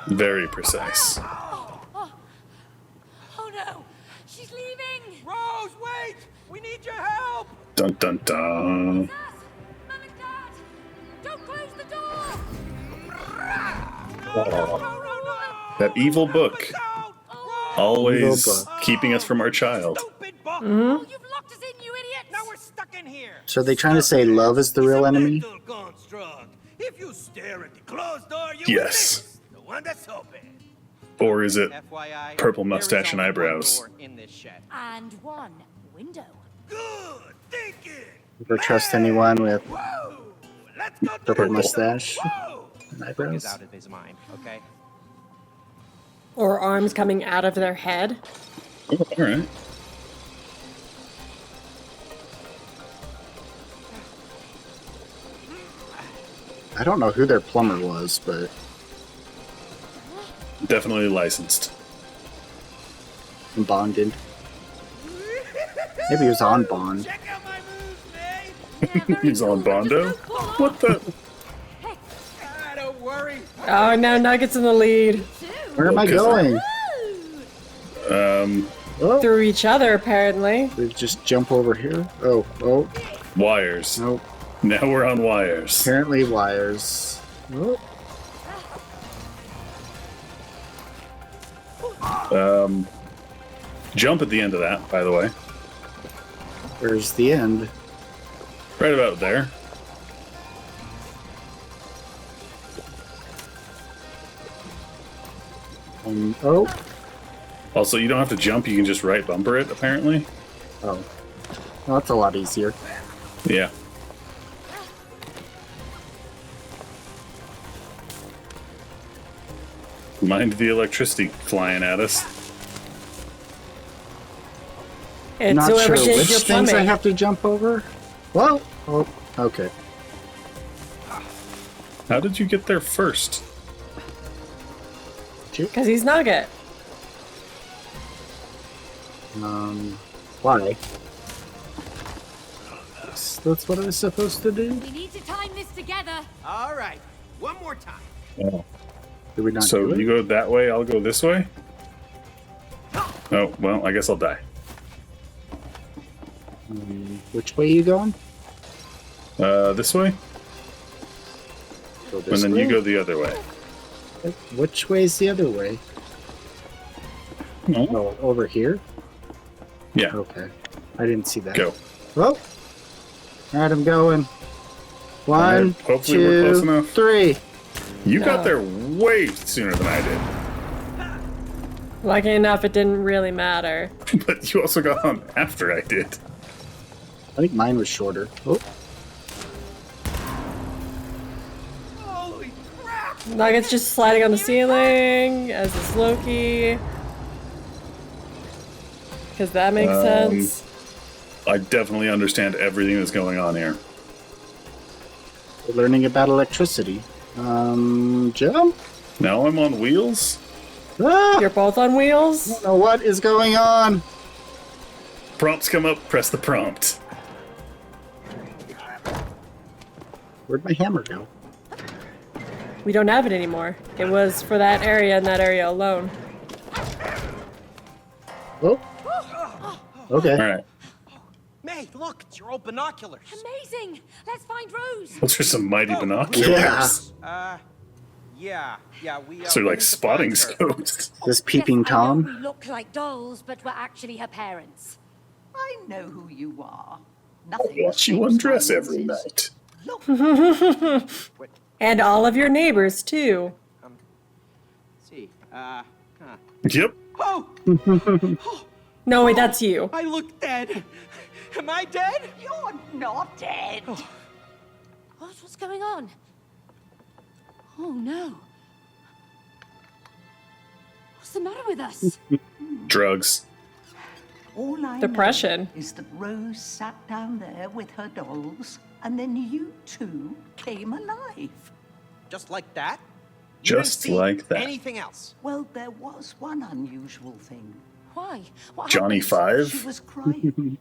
Very precise. Oh no! She's leaving! Rose, wait! We need your help! Dun dun dun. It's us! Mum and Dad! Don't close the door! That evil book. Always Evil book. keeping us from our child. Stupid book! Oh, you've locked us in, you idiots! Now we're stuck in here. So are they trying to say love is the real enemy? It's a mental construct. If you stare at the closed door, you Yes. will miss the one that's open. Or is it FYI, purple there is mustache and only eyebrows? one door in this shed. And one window. Good thinking. Never trust anyone with Whoa! Let's go to purple the mustache Whoa! and He's eyebrows? out of his mind. Okay. Or arms coming out of their head. Oh, all right. I don't know who their plumber was, but Definitely licensed. bonded. Maybe he was on bond. Check out my moves, May. He's on Bondo? What the? Ah, don't worry. Oh, now Nugget's in the lead. Where am I going? Oh, Through each other, apparently. we just jump over here. Oh, Wires. nope. Now we're on wires. Apparently wires. Oh, Jump at the end of that, by the way. where's the end? Right about there. Oh, Also, you don't have to jump, you can just right bumper it, apparently. oh. Well, that's a lot easier. Yeah. Mind the electricity flying at us. It's Not whoever sure did which your things I plumbing. have to jump over. Well, oh, okay. How did you get there first? Because he's Nugget. Why? That's what I was supposed to do? We need to time this together. All right. One more time. Oh. Did we not So do it? you go that way, I'll go this way? Oh, well, I guess I'll die. Which way are you going? This way? Go And this then way? you go the other way. Which way is the other way? No. Oh, over here? Yeah, Okay. I didn't see that. go. Oh! Alright, I'm going. One, Alright, hopefully we're close two, enough. 3. You got No. there way sooner than I did. Lucky enough, it didn't really matter. But you also got on after I did. I think mine was shorter. Oh, Holy crap! Nugget's just sliding on the ceiling, as is Loki. Because that makes sense. I definitely understand everything that's going on here. we're learning about electricity. Jump? Now I'm on wheels? Ah! You're both on I wheels? don't know what is going on. Prompts come up, press the prompt. Where'd my hammer go? We don't have it anymore. It was for that area and that area alone. Oh. Okay. Alright. May, look, it's your old binoculars. Amazing! Let's find Rose. Those are some mighty binoculars. Yeah. Yeah, we. So we like need to spotting find her. scopes. This peeping Yes, I know Tom. we look like dolls, but we're actually her parents. I know who you are. Nothing Watch you escapes undress my every lenses. night. Wait, And all of your neighbors, too. see. Yep. Oh, No, wait, that's you. I look dead. Am I dead? You're not dead. What's going on? Oh no. What's the matter with us? Drugs. All I Depression. know is that Rose sat down there with her dolls, and then you two came alive. Just like that? You didn't Just see like that. Anything else? Well, there was one unusual thing. Why? What Johnny happened? Five? She was crying.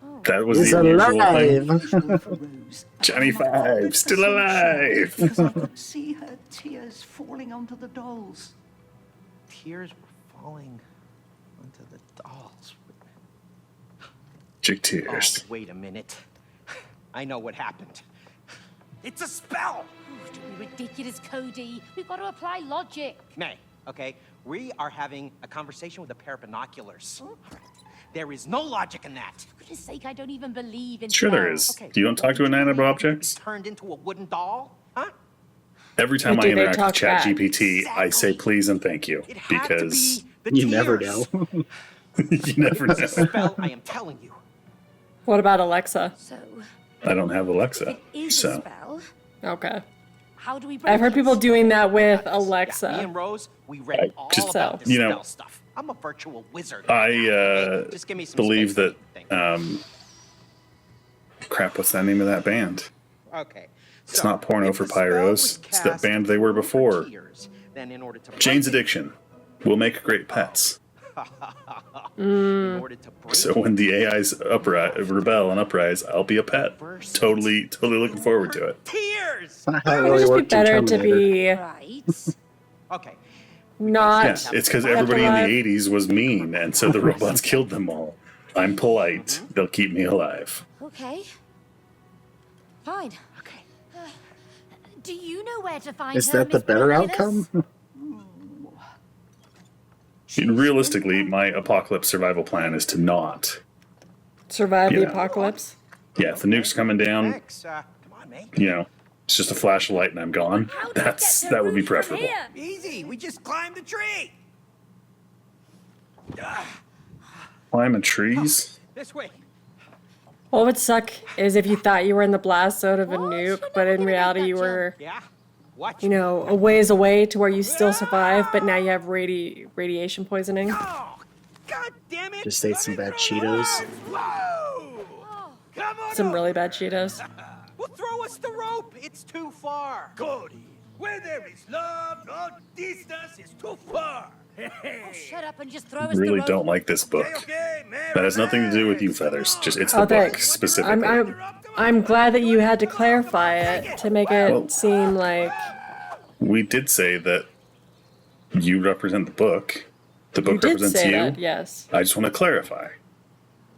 Oh. That was He's the unusual thing. Rose. Johnny And I Five, wondered still for some alive. Because I could see her tears falling onto the dolls. Tears were falling onto the dolls. Chick Oh, tears. wait a minute. I know what happened. It's a spell! Oh, don't be ridiculous, Cody. We've got to apply logic. May, okay? We are having a conversation with a pair of binoculars. There is no logic in that. For goodness sake, I don't even believe in Sure there spells. is. You don't talk to inanimate objects? Turned into a wooden doll? Huh? Every time But I do they interact with talk back? ChatGPT, I say please and thank you. It had to Because be the You never tears. know. you never know. It's a spell, I am telling you. What about Alexa? So, I don't have Alexa. it is a So spell. Okay. How do we break I've heard it? people doing that with Yeah, me Alexa. and Rose, we read all just- about this you know, spell stuff. I'm a virtual wizard. I Just give me some believe space. that Thank you. crap, what's the name of that band? Okay. It's so, not Porno if for the spell Pyros. was It's that cast band they were over before. tears, then in order to Jane's break it- Addiction will make great pets. in order to break So when the AIs rebel and uprise, I'll be a pet. Totally looking forward to it. tears. Not how it It would really just be worked in better to Terminator. be Right. Okay. not. Yeah, it's because everybody in the 80s was mean, and so the robots killed them all. I'm polite. They'll keep me alive. Okay. Fine. Okay. Do you know where to find Is her, that the Miss better Binoculars? outcome? And realistically, my apocalypse survival plan is to not. Survive the Yeah. apocalypse. Yeah, if the nuke's coming down, Thanks. Come on, May. you know, it's just a flash of light and I'm gone. How do we get to That would be roof from preferable. here? Easy. We just climbed the tree. Climbing trees. This way. What would suck is if you thought you were in the blast zone of a What? You're nuke, never but in gonna make reality that you jump. were, Yeah. Watch. you know, a ways away to where you still survive, but now you have radiation poisoning. Oh, God damn it. Just ate some bad Cheetos. Whoa. Come on. Some up. really bad Cheetos. Well, throw us the rope. It's too far. Cody, where there is love, no distance is too far. Shut up and just throw us the Really rope. don't like this book. Okay, That has nothing to do with you, Feathers. Just it's the Oh, book thanks. specifically. I'm glad that you had to clarify it to make it Well- seem like We did say that you represent the book. The you book did represents say you. that. Yes. I just want to clarify.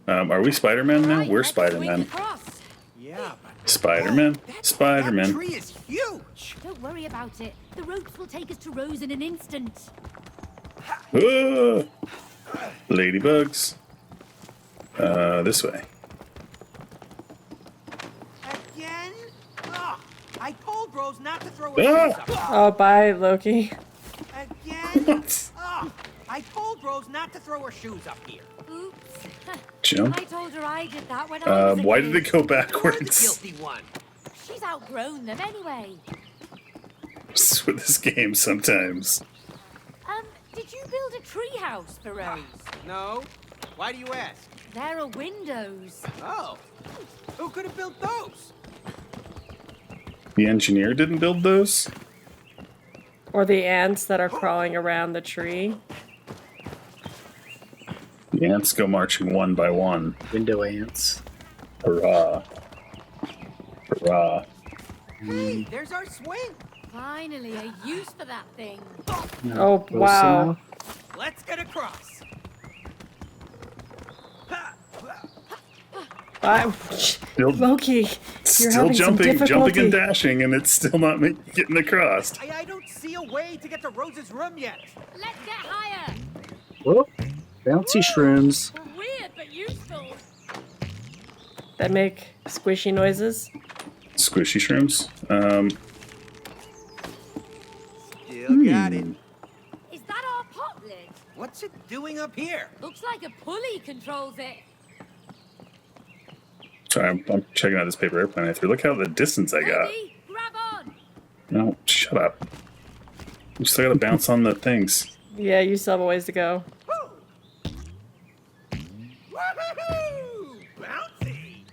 Are we Spider-Man now? Right, We're let's swing Spider-Man. across. Yeah, but Spider-Man. that Spider-Man. tree is huge. Don't worry about it. The ropes will take us to Rose in an instant. Ah! Ladybugs. This way. Again? Oh, I told Rose not to throw her Ah! shoes up. Oh, bye, Loki. Again? Oh, I told Rose not to throw her shoes up here. Oops. Jump. I told her I did that when I was a Why kid. did it go You're the backwards? guilty one. She's outgrown them anyway. It's with this game sometimes. Did you build a tree house for Rose? No. Why do you ask? There are windows. Oh. Who could have built those? The engineer didn't build those? Or the ants that are crawling around the tree. The ants go marching one by one. Window ants. Hurrah. Hurrah. Hey, there's our swing. Finally, a use for that thing. Oh, Close wow. enough. Let's get across. Loki, you're Still having some jumping difficulty. and dashing, and it's still not getting across. I don't see a way to get to Rose's room yet. Let's get higher. Whoop. Bouncy shrooms. Weird but useful. That make squishy noises. Squishy shrooms. Still got it. Is that our pot lid? What's it doing up here? Looks like a pulley controls it. Sorry, I'm checking out this paper airplane I threw. Look how the distance I got. Ready? Grab on. No, shut up. You still gotta bounce on the things. Yeah, you still have a ways to go. Woohoo! Bouncy!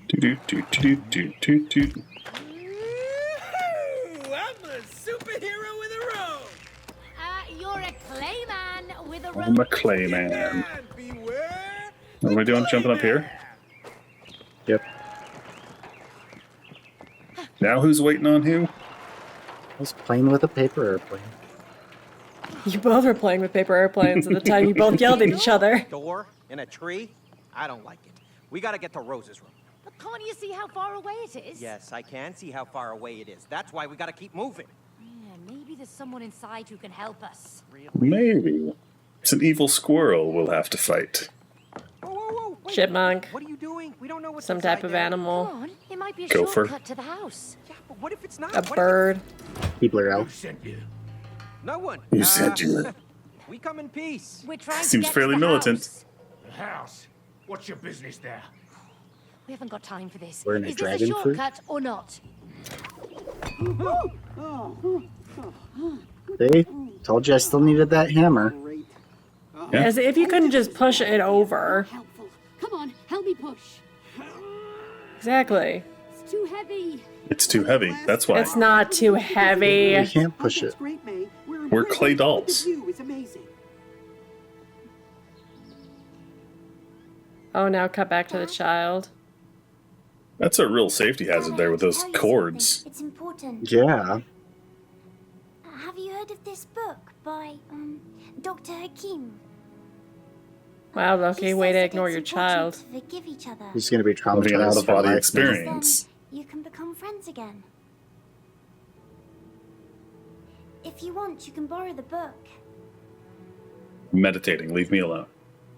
Do. Woohoo! I'm a superhero with a robe. You're a clayman with a rope. I'm a clay man. And beware. What am I doing? Jumping up here? Now who's waiting on who? I was playing with a paper airplane. You both were playing with paper airplanes at the time you both yelled at each other. Door in a tree? I don't like it. We gotta get to Rose's room. But can't you see how far away it is? Yes, I can see how far away it is. That's why we gotta keep moving. Yeah, maybe there's someone inside who can help us. Maybe. It's an evil squirrel we'll have to fight. Whoa, whoa, whoa! Wait. Chipmunk. What are you doing? We don't know what's Some inside type of there. animal. Come on, it might be a Gopher. shortcut to the house. Yeah, but what if it's not? A What if bird. People are out. No one. Who sent you? We come in peace. We're trying to Seems get fairly to the militant. house. The house? What's your business there? We haven't got time for this. We're in a Is this a dragon fruit? shortcut or not? See? Told you I still needed that hammer. Yeah. As if you couldn't just push it over. Helpful. Come on, help me push. Exactly. It's too heavy. It's too heavy. That's why. It's not too heavy. You can't push it. We're clay dolls. Oh, now cut back to the child. That's a real safety hazard there with those Tell you cords. something. It's important. Yeah. Have you heard of this book by Dr. Hakim? Wow, He Loki, way to says that ignore it's your important child. to forgive each other. He's going to be Having an traumatized for out-of-body life. experience. Then you can become friends again. If you want, you can borrow the book. Meditating. Leave me alone.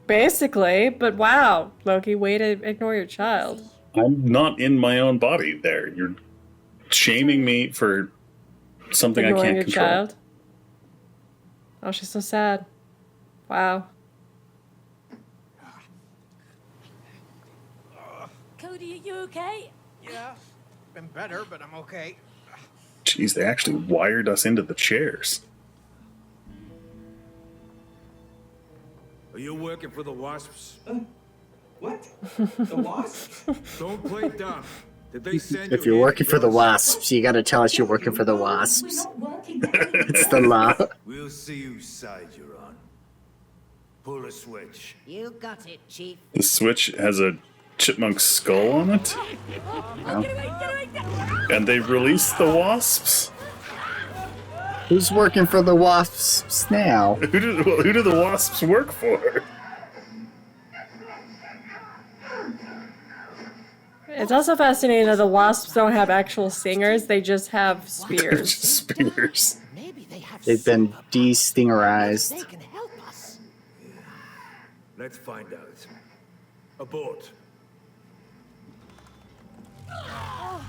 Basically, but wow, Loki, way to ignore your child. I'm not in my own body there. You're shaming me for something I Ignoring can't your control. child. Oh, she's so sad. Wow. Cody, are you okay? Yeah, been better, but I'm okay. Jeez, they actually wired us into the chairs. Are you working for the Wasps? What? The wasp? Don't play dumb. Did they send If you you're here working to for the kill us? Wasps, you got to tell us you're working for the Wasps. It's the law. We'll see whose side you're on. Pull a switch. You got it, Chief. The switch has a chipmunk skull on it, and they released the wasps. Who's working for the Wasps now? Who do the wasps work for? It's also fascinating that the wasps don't have actual stingers, they just have spears. Just spears. Maybe they have. They've been superpowers. de-stingerized. They can help us. Let's find out. Abort. Oh,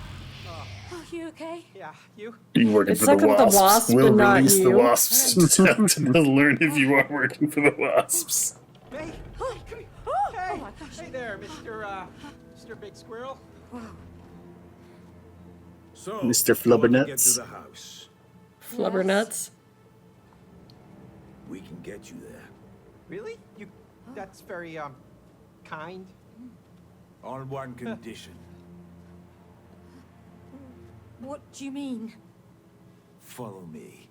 you okay? Yeah, you. You working It's for like the with the wasps? wasp, We'll but not release the you. wasps to learn if you are working for the wasps. May. Oh, Hey, oh my gosh. hey there, Mr. Big Squirrel. So, Mr. you want to get Flubbernuts. to the house. Flubber nuts. We can get you there. Really? You? That's very kind. On one condition. What do you mean? Follow me.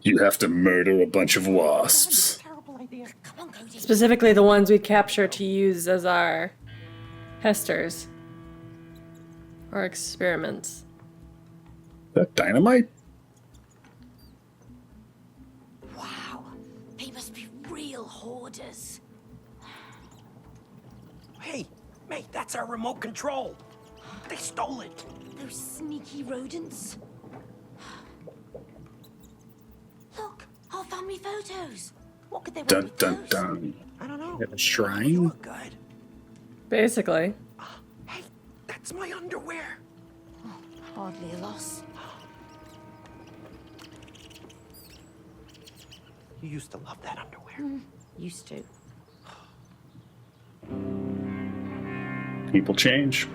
You have to murder a bunch of wasps. Terrible idea. Come on, Cody. Specifically the ones we capture to use as our testers. Or experiments. Is that dynamite? Wow, they must be real hoarders. Hey, mate, that's our remote control. They stole it. Those sneaky rodents. Look, our family photos. What could they want Dun with dun those? dun. I don't know. Got a You shrine? look good. Basically. Hey, that's my underwear. Hardly a loss. You used to love that underwear. Used to. People change.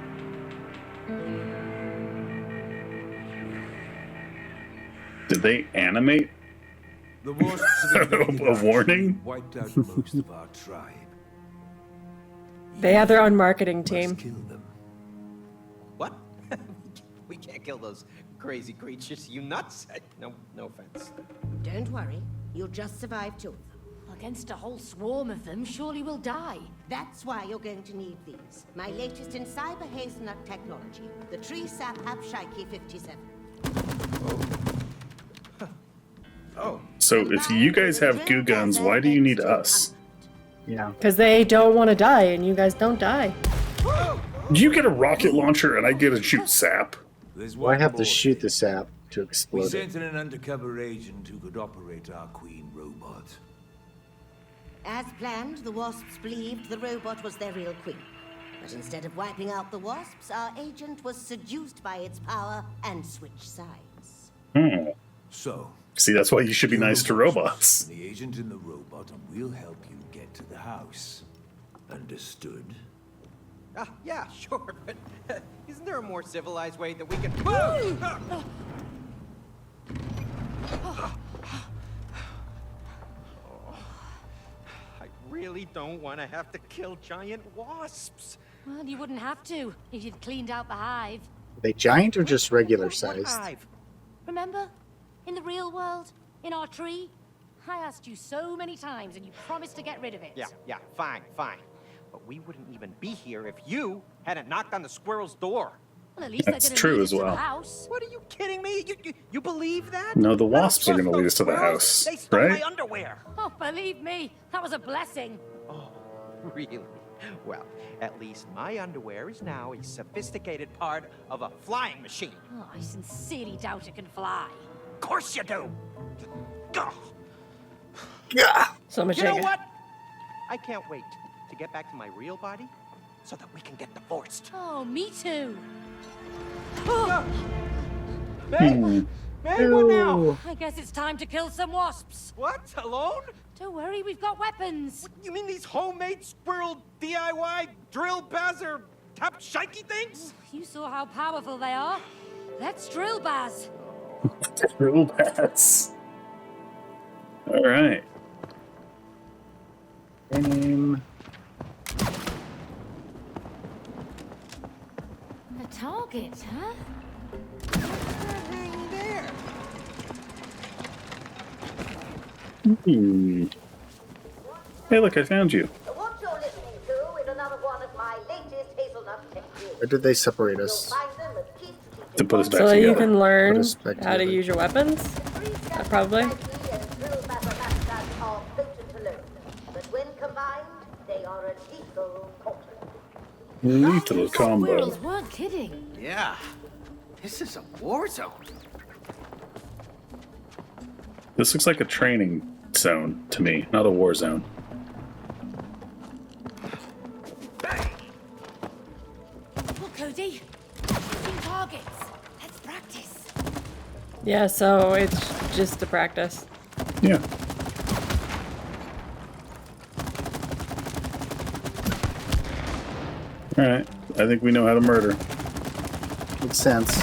Did they animate? The Wasps have invaded A our warning? tree, wiped out most of our tribe. They have their own marketing Must team. kill them. What? We can't kill those crazy creatures. You nuts? No offense. Don't worry, you'll just survive two of them. Against a whole swarm of them, surely we'll die. That's why you're going to need these. My latest in cyber hazelnut technology. The tree sap Hapshiki 57. So if you guys have goo guns, why do you need us? Yeah. Because they don't want to die, and you guys don't die. You get a rocket launcher and I get to shoot sap. Well, I have to shoot the sap to We explode it. sent in an undercover agent who could operate our queen robot. As planned, the wasps believed the robot was their real queen. But instead of wiping out the wasps, our agent was seduced by its power and switched sides. So, See, that's why you should be nice to robots. the agent in the robot, and we'll help you get to the house. Understood? Yeah, sure, but isn't there a more civilized way that we can... I really don't want to have to kill giant wasps. Well, you wouldn't have to if you'd cleaned out the hive. Are they giant or just regular What sized? hive? Remember? In the real world? In our tree? I asked you so many times and you promised to get rid of it. Yeah, fine. But we wouldn't even be here if you hadn't knocked on the squirrel's door. Well, at least That's they're gonna true lead as us to well. the house. What are you kidding me? You believe that? No, the I don't wasps are trust gonna lead those us to the squirrels. house, They stole right? my underwear. Oh, believe me, that was a blessing. Oh, really? Well, at least my underwear is now a sophisticated part of a flying machine. Oh, I sincerely doubt it can fly. Of course you do. Ugh. So much You know anger. what? I can't wait to get back to my real body so that we can get divorced. Oh, me too. May, what now? Ew. I guess it's time to kill some wasps. What? Alone? Don't worry, we've got weapons. You mean these homemade squirrel DIY drill bazzer tap shikey things? You saw how powerful they are. Let's drill, Baz. Real bats. All right. Name. The target, huh? Hang there. Hey, look, I found you. What you're listening to is another one of my latest hazelnut techniques. Or did they separate us? Find them at Keith's To put us back So that you together. can learn Put us back how to together. use your weapons? Probably. But when combined, they are a lethal combo. Lethal combo. Squirrels weren't kidding. Yeah. This is a war zone. This looks like a training zone to me, not a war zone. Look, Cody. Shooting targets. Let's practice. Yeah, so it's just a practice. Yeah. All right. I think we know how to murder. Makes sense.